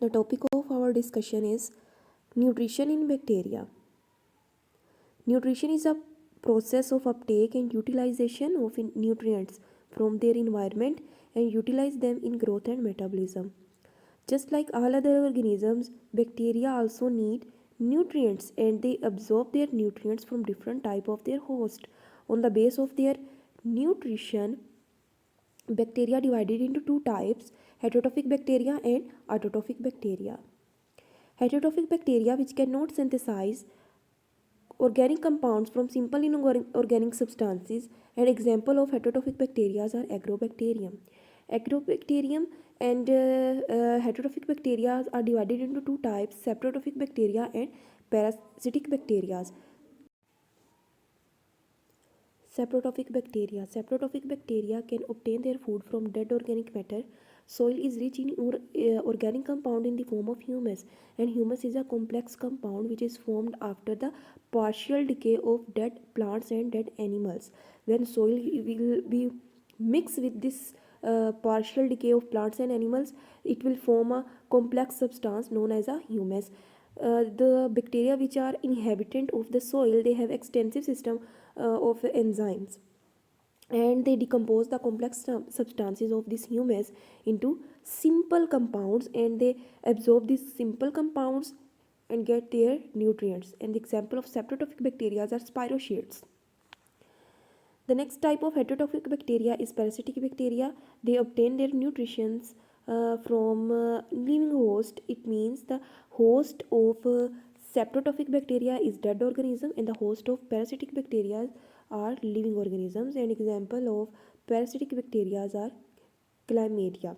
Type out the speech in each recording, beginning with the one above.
The topic of our discussion is nutrition in bacteria. Nutrition is a process of uptake and utilization of nutrients from their environment and utilize them in growth and metabolism. Just like all other organisms, bacteria also need nutrients and they absorb their nutrients from different type of their host. On the base of their nutrition, bacteria divided into two types, heterotrophic bacteria and autotrophic bacteria. Heterotrophic bacteria which cannot synthesize organic compounds from simple inorganic substances. An example of heterotrophic bacteria are agrobacterium. Agrobacterium and heterotrophic bacteria are divided into two types, saprotrophic bacteria and parasitic bacteria. Saprotrophic bacteria can obtain their food from dead organic matter. Soil is rich in organic compound in the form of humus, and humus is a complex compound which is formed after the partial decay of dead plants and dead animals. When soil will be mixed with this partial decay of plants and animals, it will form a complex substance known as a humus. The bacteria which are inhabitant of the soil, they have extensive system of enzymes, and they decompose the complex substances of this humus into simple compounds, and they absorb these simple compounds and get their nutrients. And the example of saprotrophic bacteria are spirochetes. The next type of heterotrophic bacteria is parasitic bacteria. They obtain their nutrition from living host. It means the host of saprotrophic bacteria is dead organism and the host of parasitic bacteria are living organisms. An example of parasitic bacteria are chlamydia.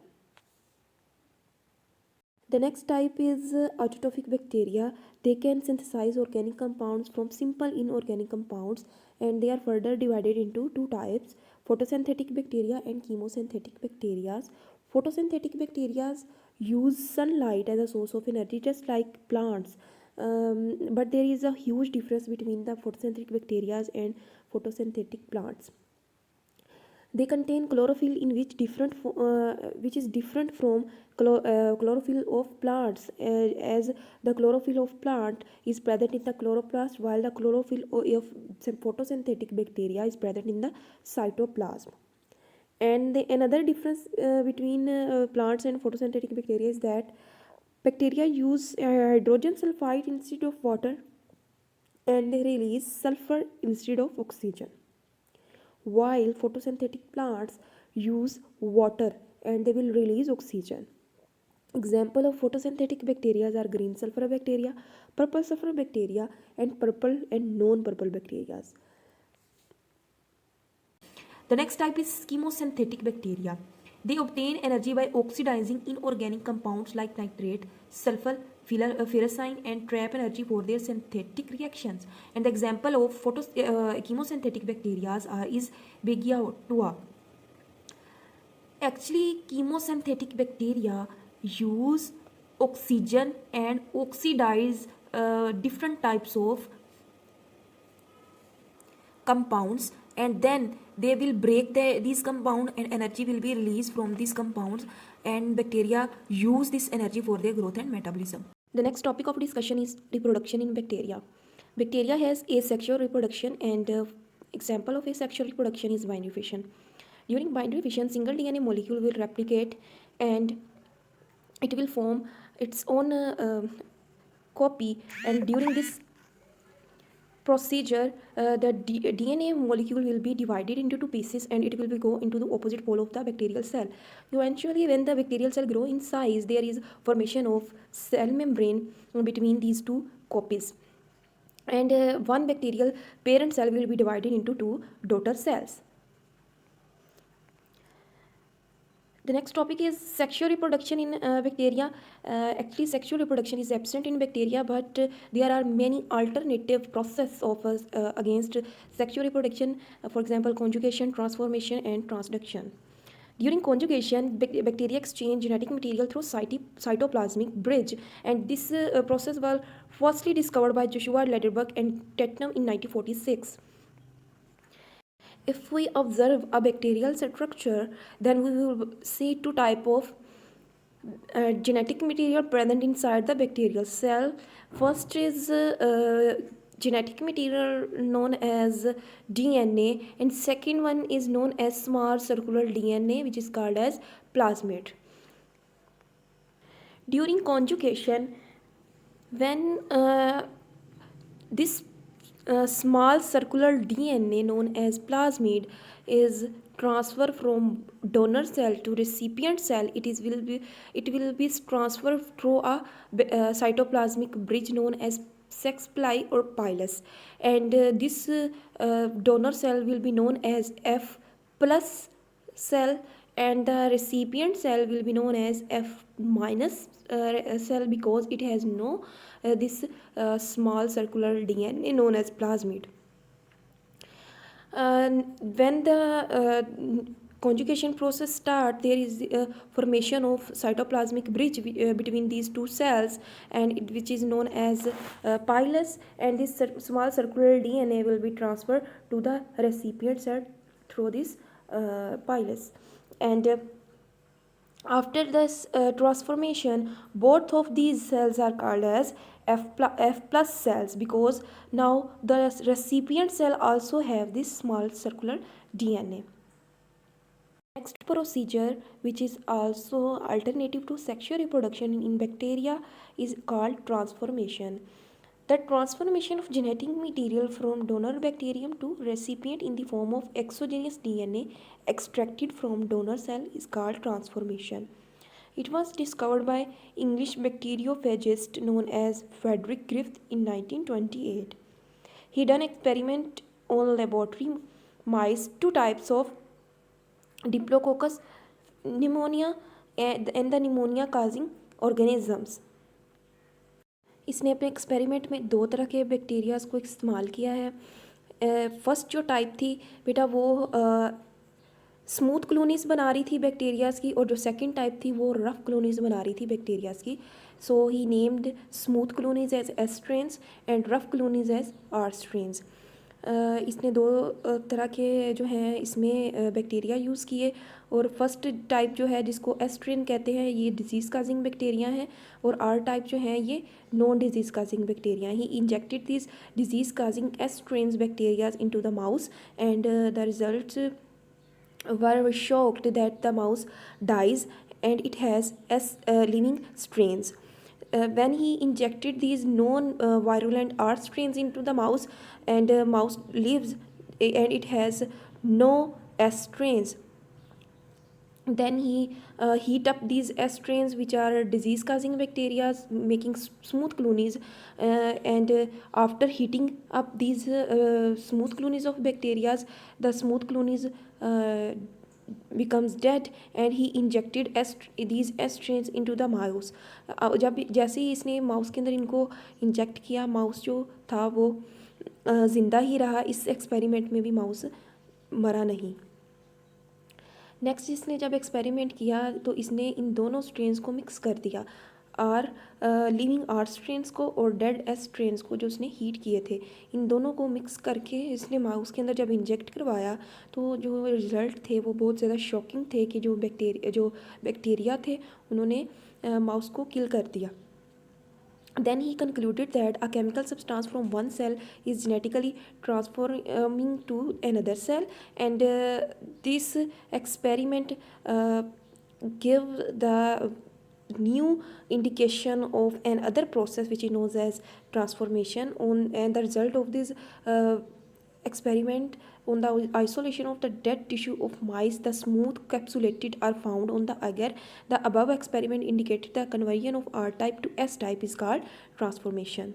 The next type is autotrophic bacteria. They can synthesize organic compounds from simple inorganic compounds, and they are further divided into two types, photosynthetic bacteria and chemosynthetic bacteria. Photosynthetic bacteria use sunlight as a source of energy just like plants, but there is a huge difference between the photosynthetic bacteria and photosynthetic plants. They contain chlorophyll in which is different from chlorophyll of plants, as the chlorophyll of plant is present in the chloroplast while the chlorophyll of photosynthetic bacteria is present in the cytoplasm. And another difference between plants and photosynthetic bacteria is that bacteria use hydrogen sulfide instead of water, and they release sulfur instead of oxygen, while photosynthetic plants use water and they will release oxygen. Example of photosynthetic bacteria are green sulfur bacteria, purple sulfur bacteria, and purple and non-purple bacteria. The next type is chemosynthetic bacteria. They obtain energy by oxidizing inorganic compounds like nitrate, sulfur, ferrocene, and trap energy for their synthetic reactions. And the example of chemosynthetic bacteria is Beggiatua. Actually, chemosynthetic bacteria use oxygen and oxidize different types of compounds, and then they will break these compounds and energy will be released from these compounds, and bacteria use this energy for their growth and metabolism. The next topic of discussion is reproduction in bacteria. Bacteria has asexual reproduction, and example of asexual reproduction is binary fission. During binary fission, single DNA molecule will replicate and it will form its own copy, and during this procedure the DNA molecule will be divided into two pieces and it will be go into the opposite pole of the bacterial cell. Eventually, when the bacterial cell grow in size, there is formation of cell membrane between these two copies, and one bacterial parent cell will be divided into two daughter cells. The next topic is sexual reproduction in bacteria. Actually, sexual reproduction is absent in bacteria, but there are many alternative processes of against sexual reproduction. For example, conjugation, transformation, and transduction. During conjugation, bacteria exchange genetic material through cytoplasmic bridge, and this process was firstly discovered by Joshua Lederberg and Tetnam in 1946. If we observe a bacterial structure, then we will see two type of genetic material present inside the bacterial cell. First is genetic material known as DNA, and second one is known as small circular DNA, which is called as plasmid. During conjugation, when this small circular DNA known as plasmid is transferred from donor cell to recipient cell, it will be transferred through a cytoplasmic bridge known as sex ply or pilus, and this donor cell will be known as F plus cell, and the recipient cell will be known as F minus cell, because it has no this small circular DNA known as plasmid. When the conjugation process start, there is formation of cytoplasmic bridge between these two cells, and which is known as pilus, and this small circular DNA will be transferred to the recipient cell through this pilus, and after this transformation, both of these cells are called as F plus cells, because now the recipient cell also have this small circular DNA. Next procedure, which is also alternative to sexual reproduction in bacteria, is called transformation. The transformation of genetic material from donor bacterium to recipient in the form of exogenous DNA extracted from donor cell is called transformation. It was discovered by English bacteriophagist known as Frederick Griffith in 1928. He done experiment on laboratory mice, two types of Diplococcus pneumonia and the pneumonia causing organisms. इसने अपने experiment में दो तरह के bacterias को इस्तेमाल किया है। फर्स्ट जो टाइप थी बेटा वो स्मूथ कॉलोनीज बना रही थी बैक्टीरियाज की, और जो सेकंड टाइप थी वो रफ कॉलोनीज बना रही थी बैक्टीरियाज की. So he named smooth colonies as S strains and rough colonies as R strains. इसने दो तरह के जो हैं इसमें बैक्टीरिया यूज़ किए, और फर्स्ट टाइप जो है जिसको एस्ट्रेन कहते हैं ये डिजीज़ काजिंग बैक्टीरिया हैं, और आर टाइप जो हैं ये non disease causing bacteria. He injected this disease causing strains bacterias into the mouse, and the results were shocked that the mouse dies and it has living strains. When he injected these non-virulent R strains into the mouse, and mouse lives and it has no S strains, then he heat up these S strains which are disease causing bacteria making smooth colonies, and after heating up these smooth colonies of bacteria, the smooth colonies becomes dead, and he injected these S strains into the mouse. जब जैसे ही इसने mouse के अंदर इनको inject किया, mouse जो था वो ज़िंदा ही रहा. इस एक्सपेरिमेंट में भी माउस मरा नहीं. नेक्स्ट इसने जब एक्सपेरिमेंट किया तो इसने इन दोनों स्ट्रेन्स को मिक्स कर दिया, आर लिविंग आर स्ट्रेन्स को और डेड एस स्ट्रेन्स को जो उसने हीट किए थे. इन दोनों को मिक्स करके इसने माउस के अंदर जब इंजेक्ट करवाया तो जो रिज़ल्ट थे वो बहुत ज़्यादा शॉकिंग थे कि जो बैक्टीरिया थे उन्होंने माउस को किल कर दिया. Then he concluded that a chemical substance from one cell is genetically transforming to another cell, and this experiment gave the new indication of another process which is known as transformation. And the result of this experiment on the isolation of the dead tissue of mice, the smooth capsulated are found on the agar. The above experiment indicated the conversion of R type to S type is called transformation.